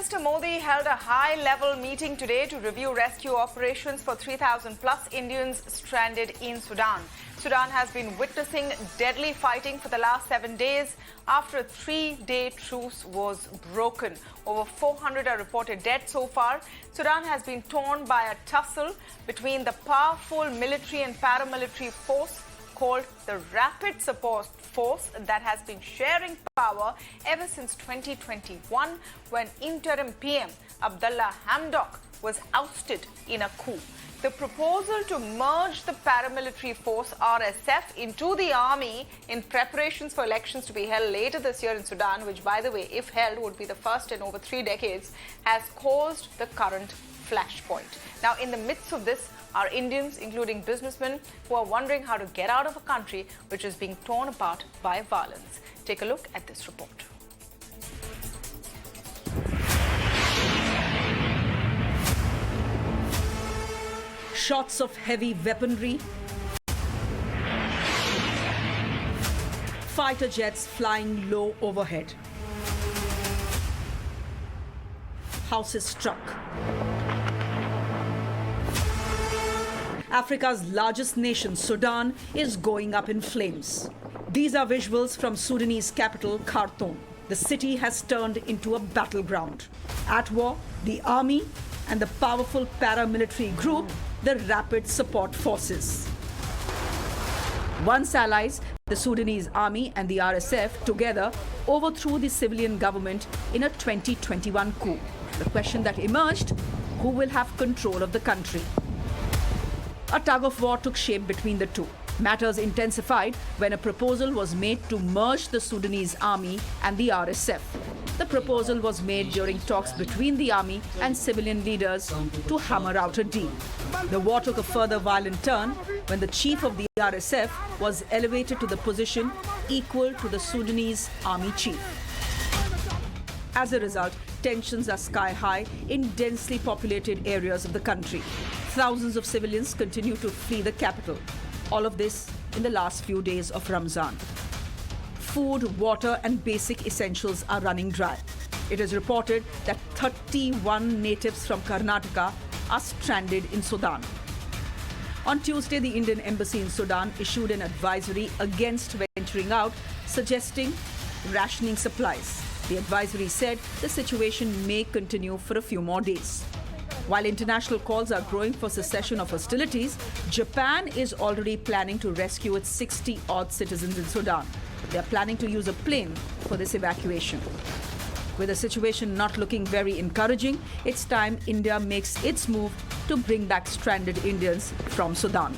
Minister Modi held a high-level meeting today to review rescue operations for 3,000 plus Indians stranded in Sudan. Sudan has been witnessing deadly fighting for the last 7 days after a 3-day truce was broken. Over 400 are reported dead so far. Sudan has been torn by a tussle between the powerful military and paramilitary force called the Rapid Support Force that has been sharing power ever since 2021 when interim PM Abdullah Hamdok was ousted in a coup. The proposal to merge the paramilitary force RSF into the army in preparations for elections to be held later this year in Sudan, which by the way, if held, would be the first in over 3 decades, has caused the current flashpoint. Now, in the midst of this are Indians, including businessmen, who are wondering how to get out of a country which is being torn apart by violence. Take a look at this report. Shots of heavy weaponry, fighter jets flying low overhead, houses struck. Africa's largest nation, Sudan, is going up in flames. These are visuals from Sudanese capital, Khartoum. The city has turned into a battleground. At war, the army and the powerful paramilitary group, the Rapid Support Forces. Once allies, the Sudanese army and the RSF together overthrew the civilian government in a 2021 coup. The question that emerged, who will have control of the country? A tug of war took shape between the two. Matters intensified when a proposal was made to merge the Sudanese army and the RSF. The proposal was made during talks between the army and civilian leaders to hammer out a deal. The war took a further violent turn when the chief of the RSF was elevated to the position equal to the Sudanese army chief. As a result, tensions are sky high in densely populated areas of the country. Thousands of civilians continue to flee the capital. All of this in the last few days of Ramzan. Food, water and basic essentials are running dry. It is reported that 31 natives from Karnataka are stranded in Sudan. On Tuesday, the Indian embassy in Sudan issued an advisory against venturing out, suggesting rationing supplies. The advisory said the situation may continue for a few more days. While international calls are growing for cessation of hostilities, Japan is already planning to rescue its 60-odd citizens in Sudan. They are planning to use a plane for this evacuation. With the situation not looking very encouraging, it's time India makes its move to bring back stranded Indians from Sudan.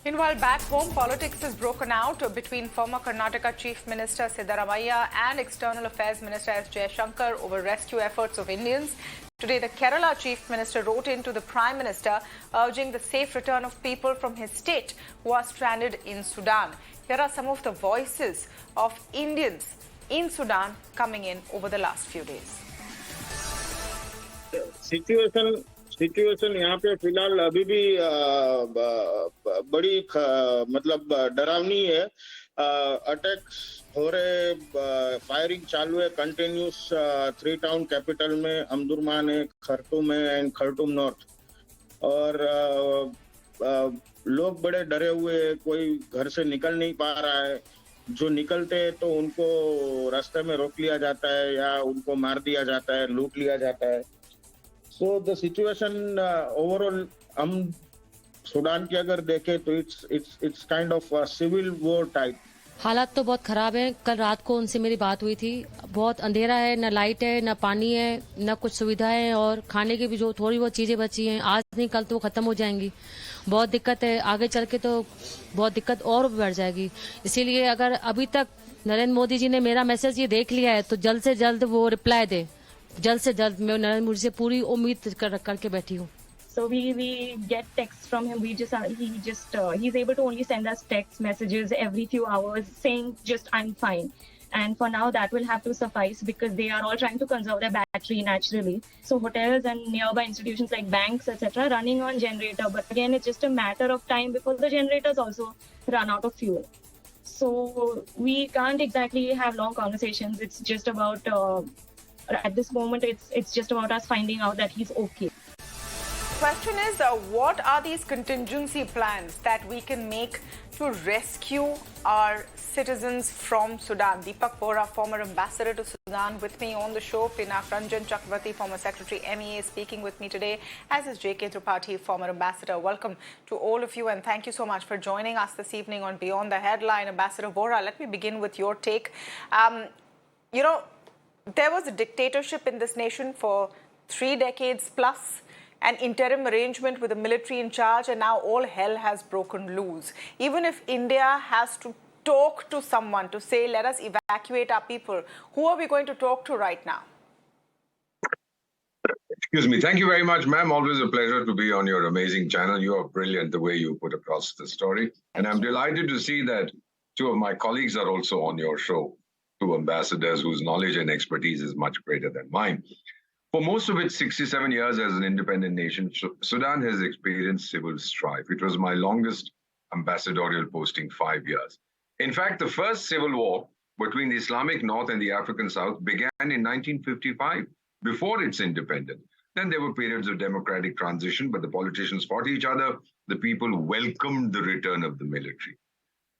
Meanwhile, back home, politics has broken out between former Karnataka Chief Minister Siddaramaiah and External Affairs Minister S Jaishankar over rescue efforts of Indians. Today, the Kerala Chief Minister wrote in to the Prime Minister urging the safe return of people from his state who are stranded in Sudan. Here are some of the voices of Indians in Sudan coming in over the last few days. Situation यहाँ पे फिलहाल अभी भी बड़ी मतलब डरावनी है. Attacks हो रहे, फायरिंग चालू है कंटिन्यूस 3 टाउन कैपिटल में, अमदुरमान है, खरतूम है एंड खरतूम नॉर्थ. और लोग बड़े डरे हुए, कोई घर से निकल नहीं पा रहा है. जो निकलते हैं तो उनको रास्ते में रोक लिया जाता है या उनको मार दिया जाता है, लूट लिया जाता है. So the situation overall, हम सूडान की अगर देखें तो it's kind of a civil war type. हालात तो बहुत खराब है. कल रात को उनसे मेरी बात हुई थी. बहुत अंधेरा है, न लाइट है, न पानी है, न कुछ सुविधाएं, और खाने की भी जो थोड़ी बहुत चीजें बची हैं, आज नहीं कल तो खत्म हो जाएंगी. बहुत दिक्कत है. आगे चल के तो बहुत दिक्कत और बढ़ जाएगी. इसीलिए अगर अभी तक नरेंद्र मोदी जी ने मेरा मैसेज ये देख लिया है तो जल्द से जल्द वो रिप्लाई दे. जल्द से जल्द मैं नरेंद्र मोदी से पूरी उम्मीद करके बैठी हूँ. So we get texts from him. He's able to only send us text messages every few hours saying just I'm fine. And for now that will have to suffice because they are all trying to conserve their battery naturally. So hotels and nearby institutions like banks, etc. running on generator. But again, it's just a matter of time before the generators also run out of fuel. So we can't exactly have long conversations. It's just about, at this moment, it's just about us finding out that he's okay. Question is, what are these contingency plans that we can make to rescue our citizens from Sudan? Deepak Vohra, former ambassador to Sudan, with me on the show. J Tripathi, former Secretary MEA, speaking with me today, as is J K Tripathi, former ambassador. Welcome to all of you, and thank you so much for joining us this evening on Beyond the Headline. Ambassador Vohra, let me begin with your take. There was a dictatorship in this nation for 3 decades plus, an interim arrangement with the military in charge, and now all hell has broken loose. Even if India has to talk to someone to say, let us evacuate our people, who are we going to talk to right now? Excuse me. Thank you very much, ma'am. Always a pleasure to be on your amazing channel. You are brilliant the way you put across the story. And I'm delighted to see that 2 of my colleagues are also on your show, 2 ambassadors whose knowledge and expertise is much greater than mine. For most of its 67 years as an independent nation, Sudan has experienced civil strife. It was my longest ambassadorial posting, 5 years. In fact, the first civil war between the Islamic North and the African South began in 1955, before its independence. Then there were periods of democratic transition, but the politicians fought each other. The people welcomed the return of the military.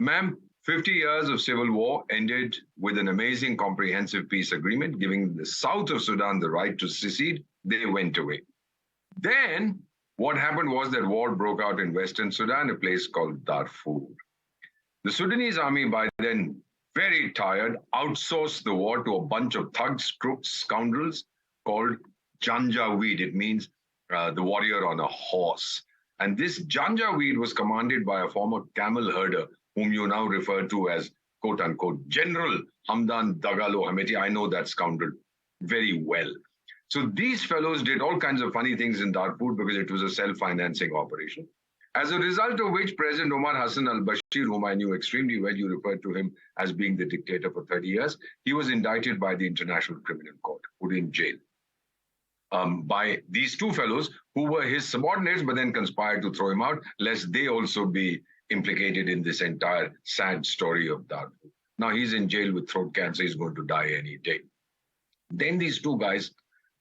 Ma'am, 50 years of civil war ended with an amazing comprehensive peace agreement, giving the south of Sudan the right to secede. They went away. Then what happened was that war broke out in Western Sudan, a place called Darfur. The Sudanese army, by then very tired, outsourced the war to a bunch of thugs, crooks, scoundrels called Janjaweed. It means the warrior on a horse. And this Janjaweed was commanded by a former camel herder, whom you now refer to as, quote-unquote, General Hamdan Dagalo Hameti. I know that scoundrel very well. So these fellows did all kinds of funny things in Darfur because it was a self-financing operation. As a result of which, President Omar Hassan al-Bashir, whom I knew extremely well, you referred to him as being the dictator for 30 years, he was indicted by the International Criminal Court, put in jail by these 2 fellows who were his subordinates, but then conspired to throw him out, lest they also be implicated in this entire sad story of Darfur. Now he's in jail with throat cancer. He's going to die any day. Then these 2 guys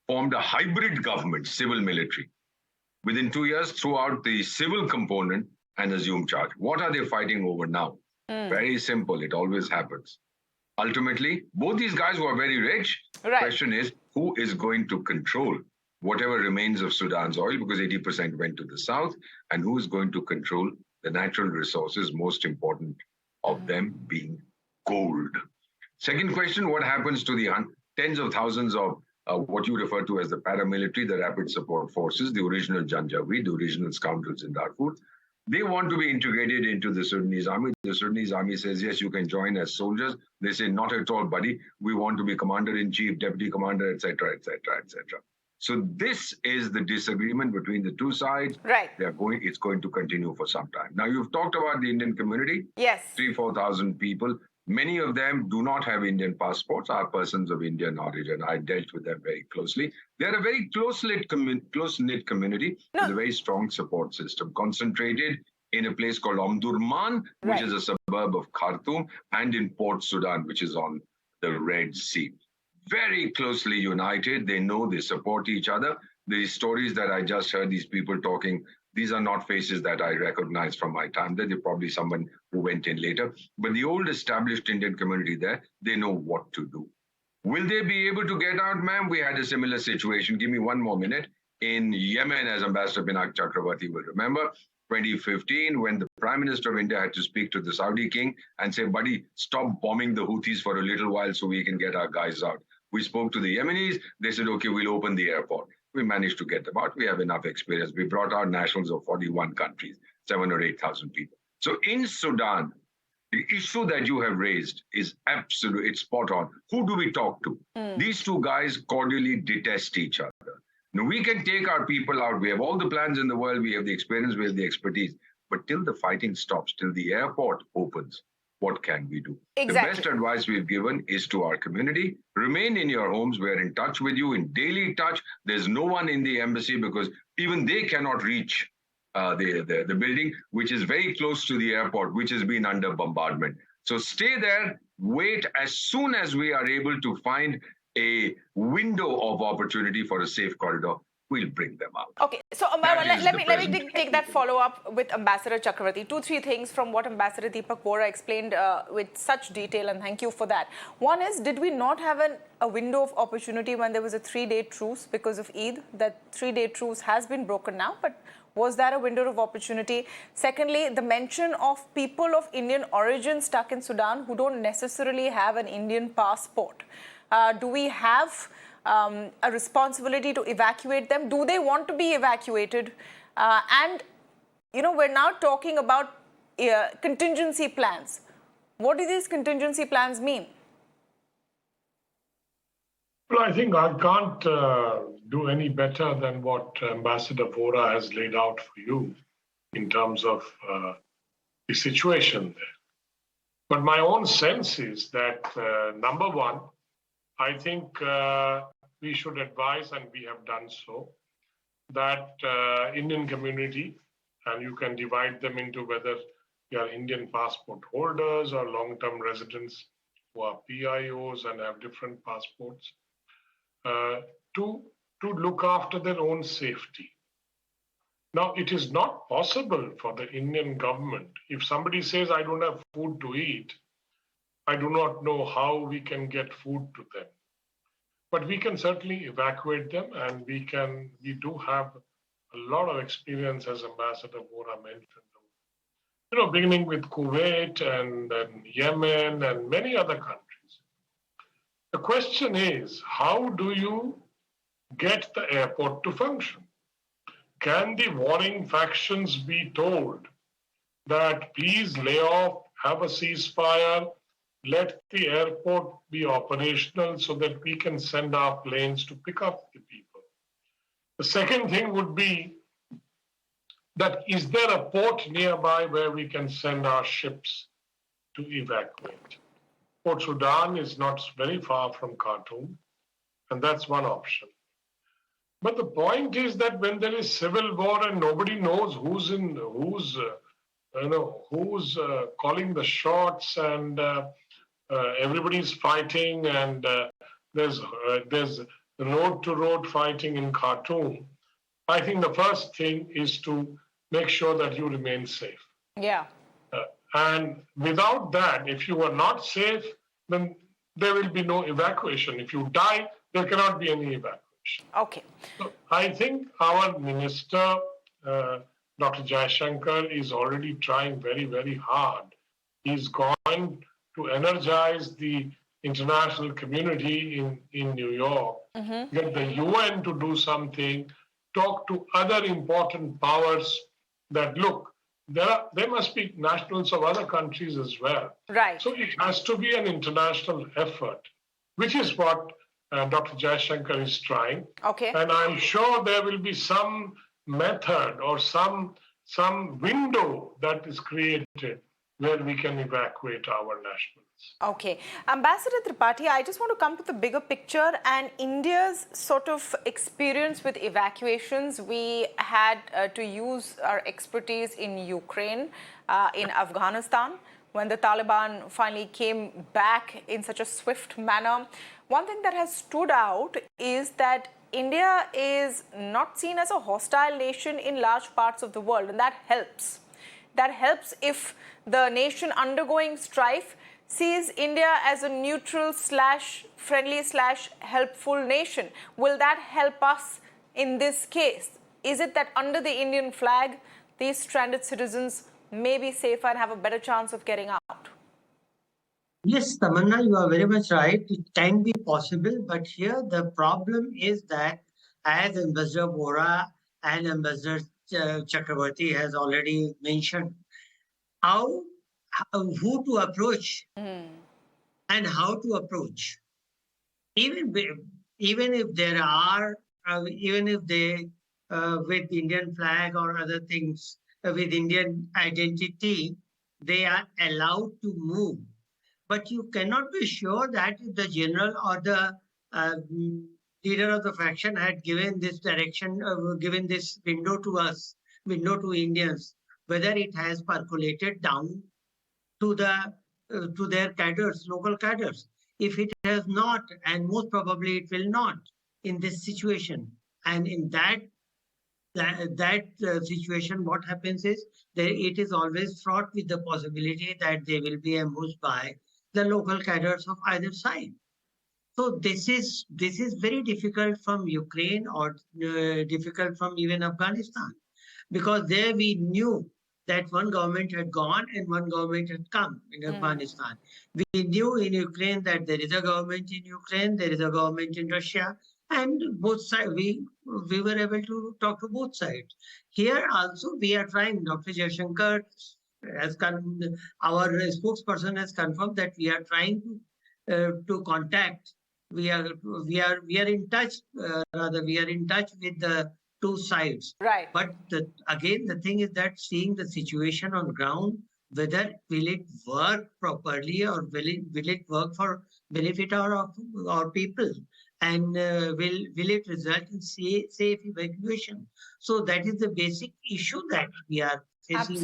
formed a hybrid government, civil military. Within 2 years, threw out the civil component and assumed charge. What are they fighting over now? Very simple. It always happens. Ultimately, both these guys who are very rich, the question is, who is going to control whatever remains of Sudan's oil, because 80% went to the south, and who is going to control the natural resources, most important of them being gold. Second question, what happens to the tens of thousands of what you refer to as the paramilitary, the rapid support forces, the original Janjaweed, the original scoundrels in Darfur? They want to be integrated into the Sudanese army. The Sudanese army says, yes, you can join as soldiers. They say, not at all, buddy. We want to be commander-in-chief, deputy commander, etc., etc., etc. So this is the disagreement between the 2 sides. Right. It's going to continue for some time. Now, you've talked about the Indian community. Yes. 3,000-4,000 people. Many of them do not have Indian passports, are persons of Indian origin. I dealt with them very closely. They're a very close-knit community with a very strong support system, concentrated in a place called Omdurman, which is a suburb of Khartoum, and in Port Sudan, which is on the Red Sea. Very closely united. They know, they support each other. The stories that I just heard, these people talking, these are not faces that I recognize from my time there. They're probably someone who went in later. But the old established Indian community there, they know what to do. Will they be able to get out, ma'am? We had a similar situation. Give me 1 more minute. In Yemen, as Ambassador J K Tripathi will remember, 2015, when the Prime Minister of India had to speak to the Saudi king and say, buddy, stop bombing the Houthis for a little while so we can get our guys out. We spoke to the Yemenis. They said, okay, we'll open the airport. We managed to get them out. We have enough experience. We brought out nationals of 41 countries, 7,000 or 8,000 people. So in Sudan, the issue that you have raised is absolute. It's spot on. Who do we talk to? These 2 guys cordially detest each other. Now, we can take our people out. We have all the plans in the world. We have the experience. We have the expertise. But till the fighting stops, till the airport opens, what can we do? Exactly. The best advice we've given is to our community. Remain in your homes. We're in touch with you, in daily touch. There's no one in the embassy because even they cannot reach the building, which is very close to the airport, which has been under bombardment. So stay there, wait. As soon as we are able to find a window of opportunity for a safe corridor, we'll bring them out. Okay, so let me take that follow-up with Ambassador Chakravarti. 2-3 things from what Ambassador Deepak Vohra explained with such detail, and thank you for that. One is, did we not have a window of opportunity when there was a 3-day truce because of Eid? That 3-day truce has been broken now, but was that a window of opportunity? Secondly, the mention of people of Indian origin stuck in Sudan who don't necessarily have an Indian passport. Do we have a responsibility to evacuate them? Do they want to be evacuated? And, you know, we're now talking about contingency plans. What do these contingency plans mean? Well, I think I can't do any better than what Ambassador Vohra has laid out for you in terms of the situation there. But my own sense is that, number one, I think we should advise, and we have done so, that Indian community, and you can divide them into whether they are Indian passport holders or long-term residents who are PIOs and have different passports, to look after their own safety. Now, it is not possible for the Indian government, if somebody says, I don't have food to eat, I do not know how we can get food to them. But we can certainly evacuate them, and we do have a lot of experience, as Ambassador Vohra mentioned, you know, beginning with Kuwait and Yemen and many other countries. The question is, how do you get the airport to function? Can the warring factions be told that please lay off, have a ceasefire, let the airport be operational so that we can send our planes to pick up the people? The second thing would be that is there a port nearby where we can send our ships to evacuate? Port Sudan is not very far from Khartoum, and that's one option. But the point is that when there is civil war and nobody knows who's calling the shots, and everybody's fighting, and there's road-to-road fighting in Khartoum, I think the first thing is to make sure that you remain safe. Yeah. And without that, if you are not safe, then there will be no evacuation. If you die, there cannot be any evacuation. Okay. So I think our minister, Dr. Jaishankar, is already trying very, very hard. He's going to energize the international community in New York, get the UN to do something, talk to other important powers that, look, there must be nationals of other countries as well. Right. So it has to be an international effort, which is what Dr. Jaishankar is trying. Okay. And I'm sure there will be some method or some window that is created where we can evacuate our nationals. Okay. Ambassador Tripathi, I just want to come to the bigger picture and India's sort of experience with evacuations. We had to use our expertise in Ukraine, in Afghanistan, when the Taliban finally came back in such a swift manner. One thing that has stood out is that India is not seen as a hostile nation in large parts of the world, and that helps. That helps if the nation undergoing strife sees India as a neutral / friendly / helpful nation. Will that help us in this case? Is it that under the Indian flag, these stranded citizens may be safer and have a better chance of getting out? Yes, Tamanna, you are very much right. It can be possible, but here the problem is that, as Ambassador Vohra and Ambassador Chakravarti has already mentioned, who to approach and how to approach. Even if there are, even if they, with Indian flag or other things, with Indian identity, they are allowed to move. But you cannot be sure that if the general or the leader of the faction had given this direction, given this window to us, window to Indians, whether it has percolated down to the to their cadres, local cadres. If it has not, and most probably it will not in this situation, and in that situation, what happens is that it is always fraught with the possibility that they will be ambushed by the local cadres of either side. So this is very difficult from Ukraine or difficult from even Afghanistan, because there we knew that one government had gone and one government had come in Afghanistan. We knew in Ukraine that there is a government in Ukraine, there is a government in Russia, and both sides, we were able to talk to both sides. Here also we are trying. Dr. Jaishankar has our spokesperson has confirmed that we are trying to contact. We are in touch. Rather, we are in touch with the two sides. Right. But again, the thing is that seeing the situation on ground, whether will it work properly or will it work for benefit of our people, and will it result in safe evacuation? So that is the basic issue that we are facing.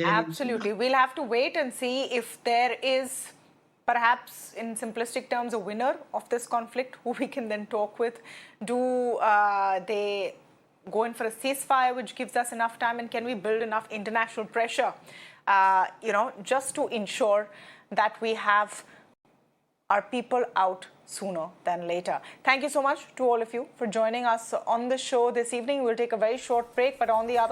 Absolutely. We'll have to wait and see if there is, perhaps in simplistic terms, a winner of this conflict who we can then talk with. Do they go in for a ceasefire, which gives us enough time, and can we build enough international pressure, just to ensure that we have our people out sooner than later? Thank you so much to all of you for joining us on the show this evening. We'll take a very short break, but on the other